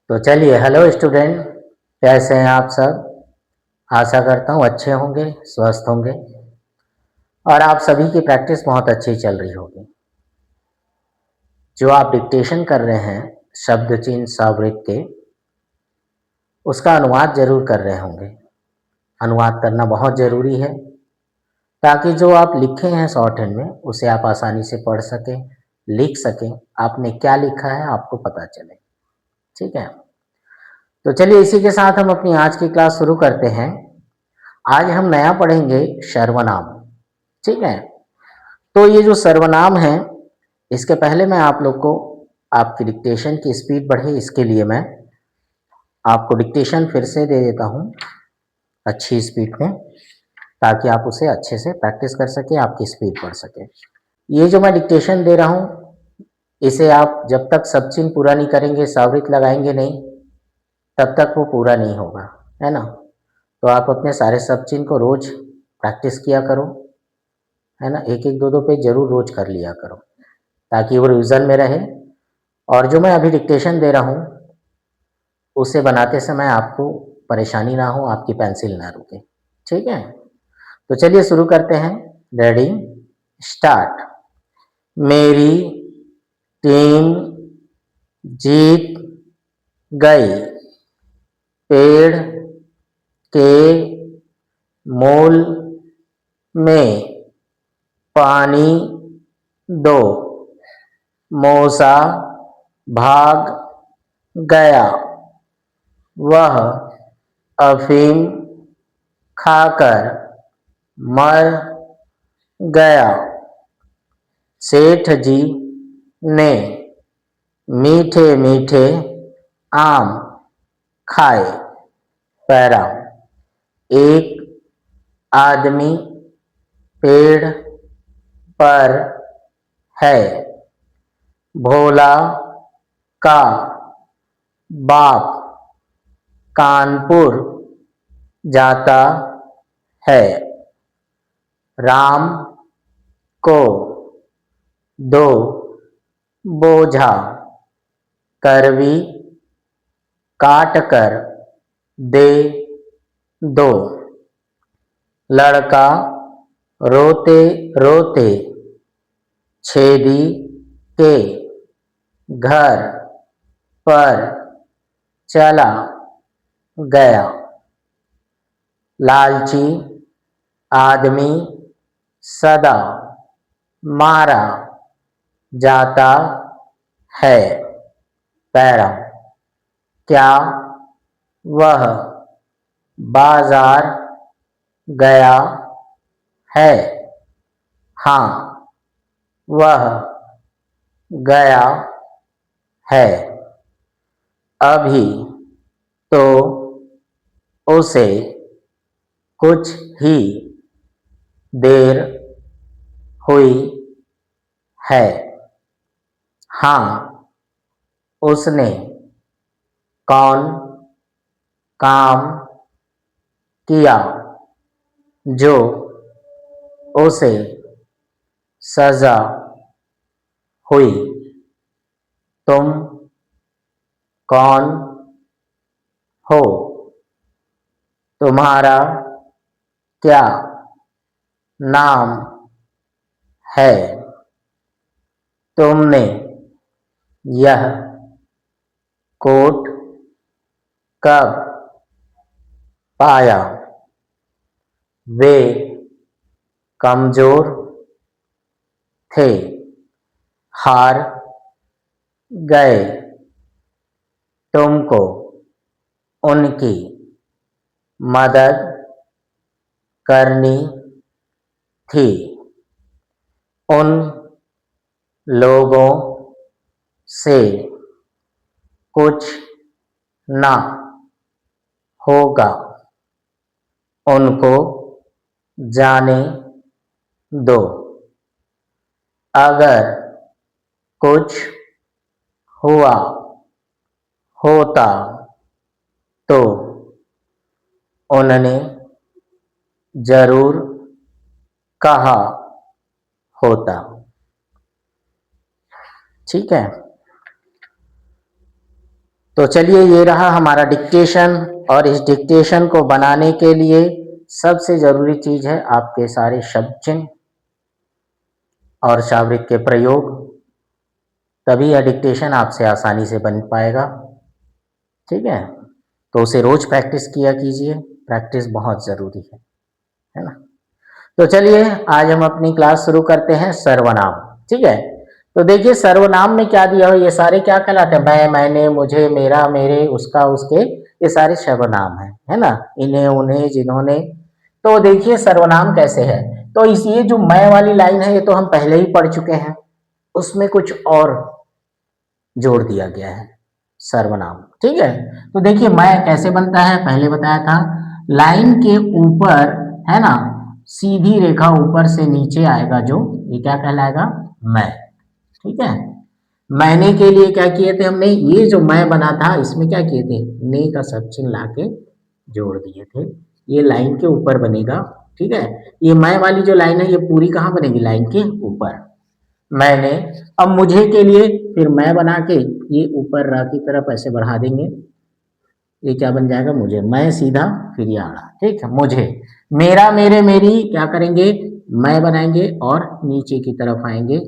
तो चलिए, hello student. कैसे हैं आप सब? आशा करता हूँ अच्छे होंगे, स्वस्थ होंगे और आप सभी की प्रैक्टिस बहुत अच्छी चल रही होगी। जो आप डिक्टेशन कर रहे हैं शब्द चिन्ह सावृत के, उसका अनुवाद जरूर कर रहे होंगे। अनुवाद करना बहुत ज़रूरी है ताकि जो आप लिखे हैं शॉर्ट हैंड में उसे आप आसानी से पढ़ सकें, लिख सकें। आपने क्या लिखा है आपको पता चले। ठीक है, तो चलिए इसी के साथ हम अपनी आज की क्लास शुरू करते हैं। आज हम नया पढ़ेंगे सर्वनाम। ठीक है, तो ये जो सर्वनाम है, इसके पहले मैं आप लोग को आपकी डिक्टेशन की स्पीड बढ़े इसके लिए मैं आपको डिक्टेशन फिर से दे देता हूँ अच्छी स्पीड में, ताकि आप उसे अच्छे से प्रैक्टिस कर सके, आपकी स्पीड बढ़ सके। ये जो मैं डिक्टेशन दे रहा हूँ, इसे आप जब तक सब चिन्ह पूरा नहीं करेंगे, सावरित लगाएंगे नहीं, तब तक वो पूरा नहीं होगा, है ना। तो आप अपने सारे सब चिन्ह को रोज प्रैक्टिस किया करो, है ना। एक एक दो दो पेज जरूर रोज कर लिया करो ताकि वो रिविजन में रहे। और जो मैं अभी डिक्टेशन दे रहा हूँ उसे बनाते समय आपको परेशानी ना हो, आपकी पेंसिल ना रुके। ठीक है, तो चलिए शुरू करते हैं। Ready, start. मेरी टीम जीत गई। पेड़ के मूल में पानी दो। मूसा भाग गया। वह अफीम खाकर मर गया। सेठ जी ने मीठे मीठे आम खाए। पैरा, एक आदमी पेड़ पर है। भोला का बाप कानपुर जाता है। राम को दो बोझा करवी काट कर दे दो। लड़का रोते रोते छेदी के घर पर चला गया। लालची आदमी सदा मारा जाता है। पैरा, क्या वह बाजार गया है? हाँ, वह गया है। अभी तो उसे कुछ ही देर हुई है। हाँ, उसने कौन काम किया जो उसे सजा हुई? तुम कौन हो? तुम्हारा क्या नाम है? तुमने यह कोट कब पाया? वे कमजोर थे, हार गए। तुमको उनकी मदद करनी थी। उन लोगों से कुछ ना होगा, उनको जाने दो। अगर कुछ हुआ होता तो उन्होंने जरूर कहा होता। ठीक है, तो चलिए, ये रहा हमारा डिक्टेशन। और इस डिक्टेशन को बनाने के लिए सबसे जरूरी चीज है आपके सारे शब्द चिन्ह और शाब्दिक के प्रयोग, तभी यह डिक्टेशन आपसे आसानी से बन पाएगा। ठीक है, तो उसे रोज प्रैक्टिस किया कीजिए, प्रैक्टिस बहुत जरूरी है ना। तो चलिए, आज हम अपनी क्लास शुरू करते हैं सर्वनाम। ठीक है, तो देखिए सर्वनाम में क्या दिया हो, ये सारे क्या कहलाते हैं, मैं, मैंने, मुझे, मेरा, मेरे, उसका, उसके, ये सारे सर्वनाम है ना। इन्हें, उन्हें, जिन्होंने। तो देखिए सर्वनाम कैसे है, तो इस ये जो मैं वाली लाइन है ये तो हम पहले ही पढ़ चुके हैं, उसमें कुछ और जोड़ दिया गया है सर्वनाम। ठीक है, तो देखिए मैं कैसे बनता है, पहले बताया था, लाइन के ऊपर है ना, सीधी रेखा ऊपर से नीचे आएगा जो, ये क्या कहलाएगा, मैं। ठीक है, मैंने के लिए क्या किए थे हमने, ये जो मैं बना था इसमें क्या किए थे, ने का सब चिन्ह लाके जोड़ दिए थे, ये लाइन के ऊपर बनेगा। ठीक है, ये मैं वाली जो लाइन है ये पूरी कहाँ बनेगी, लाइन के ऊपर। मैंने, अब मुझे के लिए फिर मैं बना के ये ऊपर रा की तरफ ऐसे बढ़ा देंगे, ये क्या बन जाएगा, मुझे, मैं सीधा फिर ये आड़ा। ठीक है, मुझे, मेरा, मेरे, मेरी क्या करेंगे, मैं बनाएंगे और नीचे की तरफ आएंगे।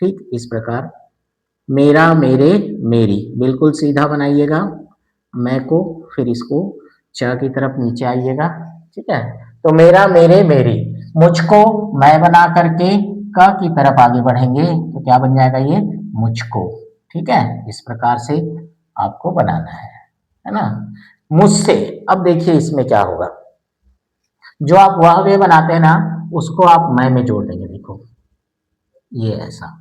ठीक, इस प्रकार मेरा, मेरे, मेरी बिल्कुल सीधा बनाइएगा, मैं को फिर इसको च की तरफ नीचे आइएगा। ठीक है, तो मेरा, मेरे, मेरी, मुझको मैं बना करके क की तरफ आगे बढ़ेंगे तो क्या बन जाएगा, ये मुझको। ठीक है, इस प्रकार से आपको बनाना है ना। मुझसे, अब देखिए इसमें क्या होगा, जो आप वह वे बनाते हैं ना उसको आप मैं में जोड़ देंगे, देखो ये ऐसा,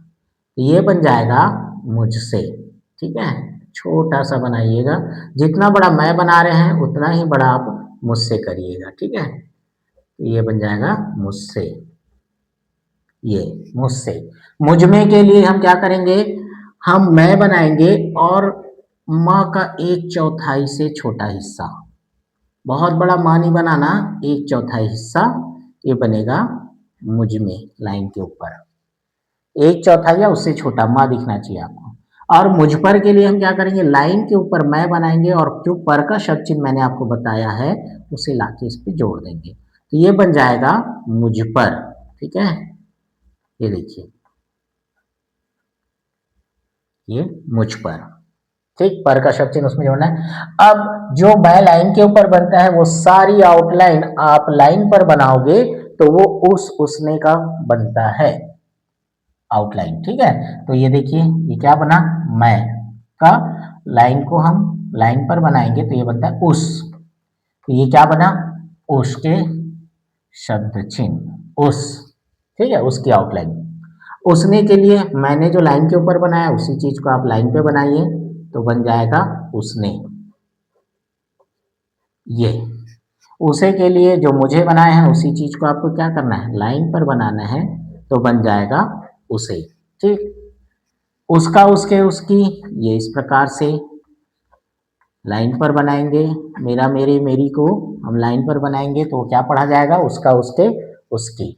ये बन जाएगा मुझसे। ठीक है, छोटा सा बनाइएगा, जितना बड़ा मैं बना रहे हैं उतना ही बड़ा आप मुझसे करिएगा। ठीक है, तो ये बन जाएगा मुझसे, ये मुझसे। मुझ में के लिए हम क्या करेंगे, हम मैं बनाएंगे और माँ का 1/4 से छोटा हिस्सा, बहुत बड़ा माँ नहीं बनाना, 1/4 हिस्सा ये बनेगा मुझ में, लाइन के ऊपर 1/4 या उससे छोटा माँ दिखना चाहिए आपको। और मुझ पर के लिए हम क्या करेंगे, लाइन के ऊपर मैं बनाएंगे और जो पर का शब्द चिन्ह मैंने आपको बताया है उसे लाके इस पे जोड़ देंगे, तो ये बन जाएगा मुझ पर। ठीक है, ये देखिए, ये मुझ पर। ठीक, पर का शब्द चिन्ह उसमें जोड़ना है। अब जो मैं लाइन के ऊपर बनता है वो सारी आउटलाइन आप लाइन पर बनाओगे तो वो उस उसने का बनता है आउटलाइन। ठीक है, तो ये देखिए ये क्या बना, मैं का लाइन को हम लाइन पर बनाएंगे तो ये बनता है उस, तो ये क्या बना, उसके शब्द चिन्ह उस। ठीक है, उसकी आउटलाइन। उसने के लिए मैंने जो लाइन के ऊपर बनाया उसी चीज को आप लाइन पे बनाइए तो बन जाएगा उसने। ये उसे के लिए जो मुझे बनाए हैं उसी चीज को आपको क्या करना है, लाइन पर बनाना है तो बन जाएगा उसे। ठीक, उसका, उसके, उसकी, ये इस प्रकार से लाइन पर बनाएंगे। मेरा, मेरे, मेरी को हम लाइन पर बनाएंगे तो क्या पढ़ा जाएगा, उसका, उसके, उसकी।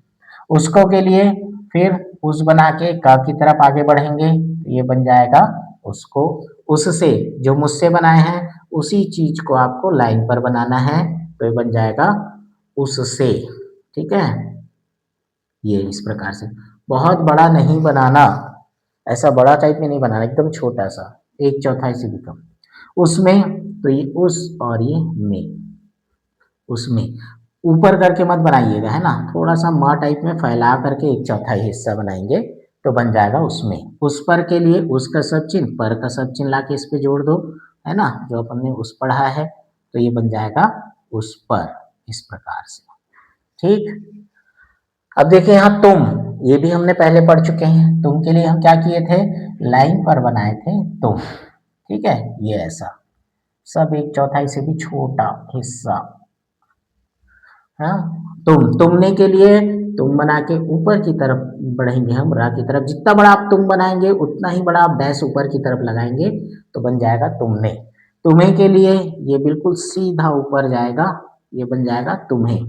उसको के लिए फिर उस बना के का की तरफ आगे बढ़ेंगे तो ये बन जाएगा उसको। उससे, जो मुझसे बनाए हैं उसी चीज को आपको लाइन पर बनाना है तो ये बन जाएगा उससे। ठीक है, ये इस प्रकार से, बहुत बड़ा नहीं बनाना, ऐसा बड़ा टाइप में नहीं बनाना, एकदम छोटा सा, 1/4 से भी कम। उसमें, तो ये उस और ये में, उसमें ऊपर करके मत बनाइएगा, है ना, थोड़ा सा माँ टाइप में फैला करके 1/4 हिस्सा बनाएंगे तो बन जाएगा उसमें। उस पर के लिए उसका सब चिन्ह, पर का सब चिन्ह ला के इस पे जोड़ दो, है ना, जो अपन ने उस पढ़ा है तो ये बन जाएगा उस पर, इस प्रकार से। ठीक, अब देखिए यहाँ तुम, ये भी हमने पहले पढ़ चुके हैं। तुम के लिए हम क्या किए थे, लाइन पर बनाए थे तुम। ठीक है, ये ऐसा सब 1/4 से भी छोटा हिस्सा। हाँ, तुमने के लिए तुम बना के ऊपर की तरफ बढ़ेंगे हम, रा की तरफ, जितना बड़ा आप तुम बनाएंगे उतना ही बड़ा आप डैश ऊपर की तरफ लगाएंगे तो बन जाएगा तुमने। तुम्हें के लिए ये बिल्कुल सीधा ऊपर जाएगा, ये बन जाएगा तुम्हें।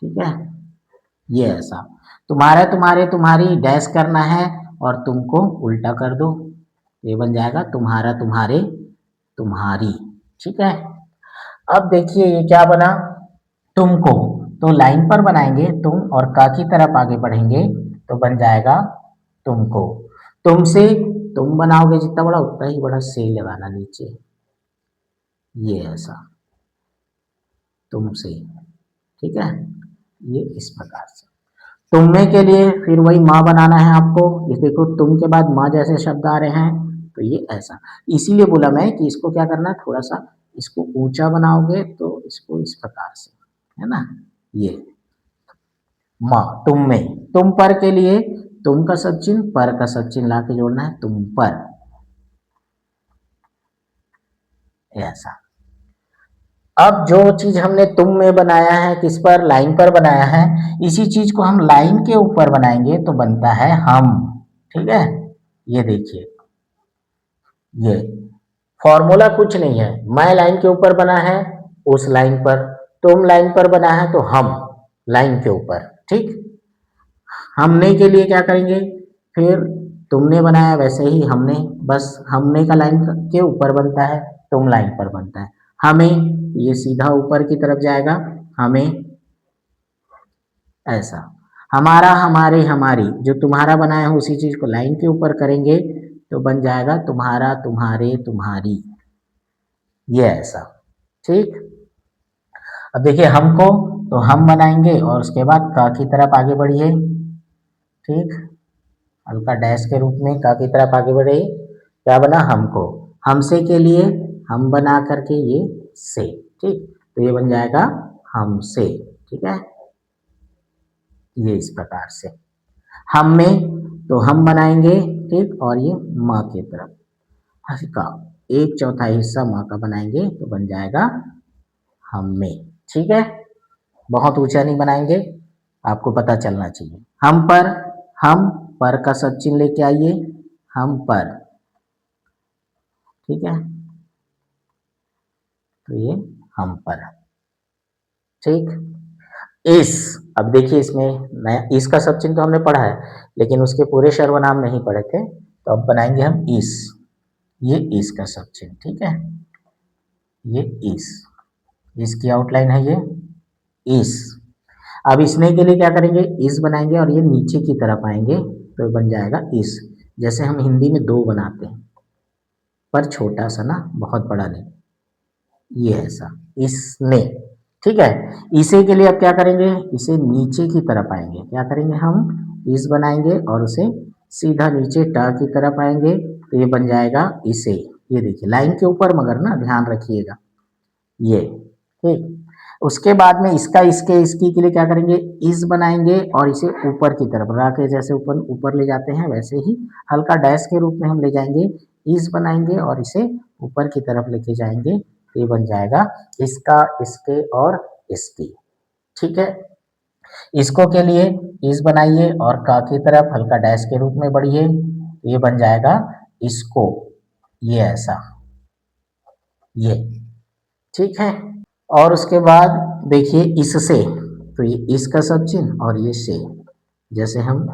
ठीक है, ये ऐसा, तुम्हारा, तुम्हारे, तुम्हारी डैश करना है और तुमको उल्टा कर दो, ये बन जाएगा तुम्हारा, तुम्हारे, तुम्हारी। ठीक है, अब देखिए ये क्या बना, तुमको, तो लाइन पर बनाएंगे तुम और का की तरफ आगे बढ़ेंगे तो बन जाएगा तुमको। तुमसे, तुम बनाओगे जितना बड़ा उतना ही बड़ा से लगाना नीचे, ये ऐसा तुमसे। ठीक है, ये इस प्रकार से। तुमने के लिए फिर वही माँ बनाना है आपको, ये देखो तुम के बाद माँ जैसे शब्द आ रहे हैं तो ये ऐसा। इसीलिए बोला मैं कि इसको क्या करना है, थोड़ा सा इसको ऊंचा बनाओगे तो इसको इस प्रकार से, है ना, ये माँ तुम में। तुम पर के लिए तुम का सब चिन्ह पर का सब चिन्ह ला के जोड़ना है, तुम पर, ऐसा। अब जो चीज हमने तुम में बनाया है किस पर, लाइन पर बनाया है, इसी चीज को हम लाइन के ऊपर बनाएंगे तो बनता है हम। ठीक है, ये देखिए, ये फॉर्मूला कुछ नहीं है, मैं लाइन के ऊपर बना है उस लाइन पर, तुम लाइन पर बना है तो हम लाइन के ऊपर। ठीक, हमने के लिए क्या करेंगे, फिर तुमने बनाया वैसे ही हमने, बस हमने का लाइन के ऊपर बनता है, तुम लाइन पर बनता है। हमें, ये सीधा ऊपर की तरफ जाएगा, हमें ऐसा। हमारा, हमारे, हमारी, जो तुम्हारा बनाया है उसी चीज को लाइन के ऊपर करेंगे तो बन जाएगा तुम्हारा, तुम्हारे, तुम्हारी, ये ऐसा। ठीक, अब देखिए हमको, तो हम बनाएंगे और उसके बाद का की तरफ आगे बढ़िए। ठीक, हल्का डैश के रूप में का की तरफ आगे बढ़े, क्या बना, हमको। हमसे के लिए हम बना करके ये से। ठीक, तो ये बन जाएगा हमसे। ठीक है, ये इस प्रकार से। हम में, तो हम बनाएंगे, ठीक, और ये माँ की तरफ हल्का एक चौथाई हिस्सा माँ का बनाएंगे तो बन जाएगा हम में। ठीक है, बहुत ऊंचा नहीं बनाएंगे, आपको पता चलना चाहिए। हम पर, हम पर का सब चिन्ह लेके आइए, हम पर। ठीक है, तो ये हम पर। ठीक, इस, अब देखिए इसमें नया इस का सब चिन्ह तो हमने पढ़ा है, लेकिन उसके पूरे सर्वनाम नहीं पढ़े थे, तो अब बनाएंगे हम इस, ये इस का सब चिन्ह। ठीक है, ये इस, इसकी आउटलाइन है ये इस। अब इसने के लिए क्या करेंगे, इस बनाएंगे और ये नीचे की तरफ आएंगे तो बन जाएगा इस, जैसे हम हिंदी में दो बनाते हैं, पर छोटा सा ना, बहुत बड़ा नहीं, ये ऐसा, इसने। ठीक है, इसे के लिए अब क्या करेंगे, इसे नीचे की तरफ आएंगे, क्या करेंगे हम, इस बनाएंगे और उसे सीधा नीचे टा की तरफ आएंगे तो ये बन जाएगा इसे। ये देखिए लाइन के ऊपर, मगर ना ध्यान रखिएगा ये। ठीक, उसके बाद में इसका, इसके, इसकी के लिए क्या करेंगे, इस बनाएंगे और इसे ऊपर की तरफ राके, जैसे ऊपर ऊपर ले जाते हैं वैसे ही हल्का डैश के रूप में हम ले जाएंगे, इस बनाएंगे और इसे ऊपर की तरफ लेके जाएंगे तो ये बन जाएगा इसका, इसके और इसकी। ठीक है, इसको के लिए इस बनाइए और का की तरफ हल्का डैश के रूप में बढ़िए, ये बन जाएगा इसको, ये ऐसा, ये। ठीक है, और उसके बाद देखिए इससे, तो ये इसका सब चिन्ह और ये से, जैसे हम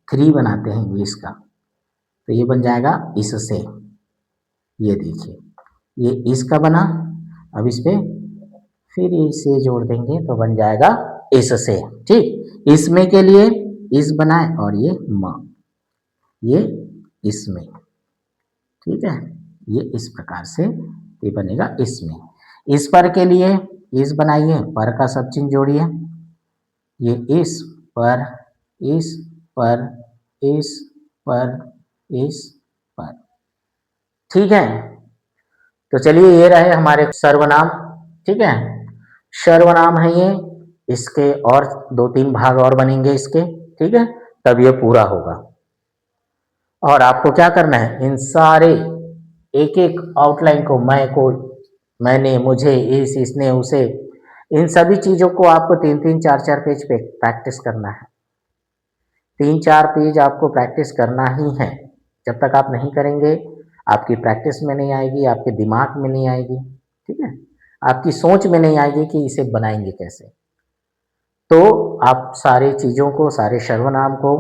3 बनाते हैं इंग्लिश का, तो ये बन जाएगा इससे। ये देखिए, ये इसका बना, अब इस पे फिर इसे जोड़ देंगे तो बन जाएगा इससे। ठीक, इसमें के लिए इस बनाए और ये माँ, ये इसमें। ठीक है, ये इस प्रकार से ये बनेगा इसमें। इस पर के लिए इस बनाइए, पर का सब चिन्ह जोड़िए, ये इस पर, इस पर, इस पर, इस पर। ठीक है, तो चलिए ये रहे हमारे सर्वनाम। ठीक है, सर्वनाम है ये, इसके और 2-3 भाग और बनेंगे इसके। ठीक है, तब ये पूरा होगा। और आपको क्या करना है, इन सारे एक एक आउटलाइन को, मैं को, मैंने, मुझे, इस, इसने, उसे, इन सभी चीजों को आपको 3-3, 4-4 पेज पे प्रैक्टिस करना है। 3-4 पेज आपको प्रैक्टिस करना ही है। जब तक आप नहीं करेंगे आपकी प्रैक्टिस में नहीं आएगी, आपके दिमाग में नहीं आएगी। ठीक है, आपकी सोच में नहीं आएगी कि इसे बनाएंगे कैसे। तो आप सारी चीज़ों को, सारे सर्वनाम को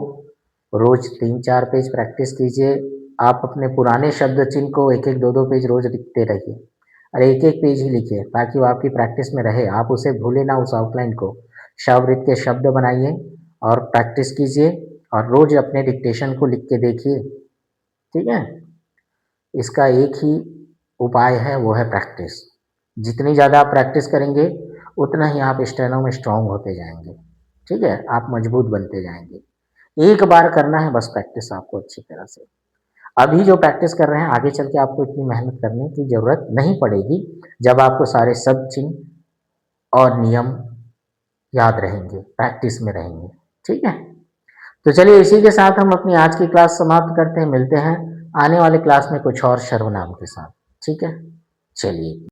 रोज 3-4 पेज प्रैक्टिस कीजिए। आप अपने पुराने शब्द चिन्ह को 1-1, 2-2 पेज रोज लिखते रहिए। और एक एक पेज ही लिखिए ताकि वो आपकी प्रैक्टिस में रहे, आप उसे भूले ना उस आउटलाइन को। शववृत्त के शब्द बनाइए और प्रैक्टिस कीजिए और रोज अपने डिक्टेशन को लिख के देखिए, ठीक है। इसका एक ही उपाय है, वो है प्रैक्टिस। जितनी ज़्यादा आप प्रैक्टिस करेंगे उतना ही आप स्टेनो में स्ट्रांग होते जाएंगे, ठीक है, आप मजबूत बनते जाएंगे। एक बार करना है बस प्रैक्टिस आपको अच्छी तरह से। अभी जो प्रैक्टिस कर रहे हैं आगे चल के आपको इतनी मेहनत करने की ज़रूरत नहीं पड़ेगी, जब आपको सारे सब चिन्ह और नियम याद रहेंगे, प्रैक्टिस में रहेंगे, ठीक है। तो चलिए इसी के साथ हम अपनी आज की क्लास समाप्त करते हैं, मिलते हैं आने वाले क्लास में कुछ और सर्वनाम के साथ, ठीक है। चलिए।